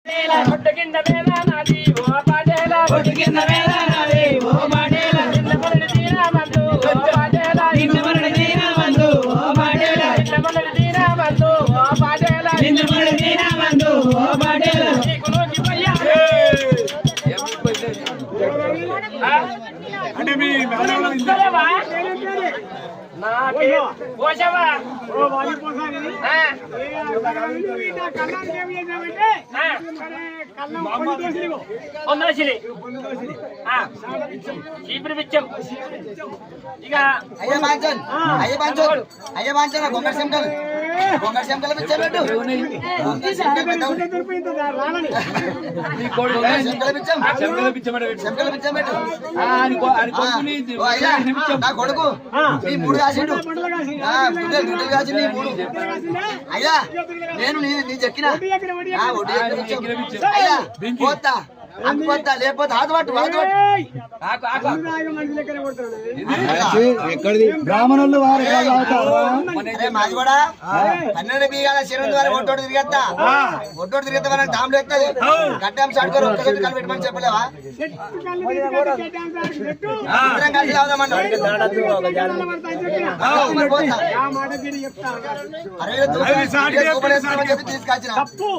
ఒట్టు కింద వేళ నాది ఓ పాటేలా ఒట్టు కింద వేళ నాది ఓ పాటేలా కింద మొదటి తీరామందు ఓ పాటేలా కింద మొదటి తీరామందు ఓ పాటేలా కింద మొదటి తీరామందు ఓ పాటేలా కింద మొదటి తీరామందు ఓ పాటేలా నీకు నోకి పయ్యా అంటే మీ మేనల్లు ఇస్తావా నాకే పోషవా ఓ వాడి పోసాని నా కన్నానికి ఏం చేసామంటే కన్నం కొన్ని దోసిలిగో వందలసిలి చీపురు బిచ్చం ఇక అయ్య బాంచన్ గొంగర శంకలు పిచ్చబెట్టు దొరికింది రాలని శంకలు పిచ్చబెట్టు నా కొడుకు నీ మూడు కాసిండు గుడ్డలు కాసి నీ మూడు అయ్యా నేను నీ చెక్కిన అయ్యా పోతా అనుకోతా లేకపోతే ఆదవాటు ఎక్కడిది బ్రాహ్మణులు వారు మాది కూడా 12 బీగాల శరీరం ద్వారా ఒట్టోడు తిరిగేస్తా ఒట్టోడు తిరిగితే మనం డామ్లు ఎత్తది గడ్డం చాడుకోరు ఒక్క చెట్టు కాలు పెట్టమని చెప్పలేవా ఇద్దరం కలిసి లావుదామన్నా తీసుకొచ్చిన తప్పు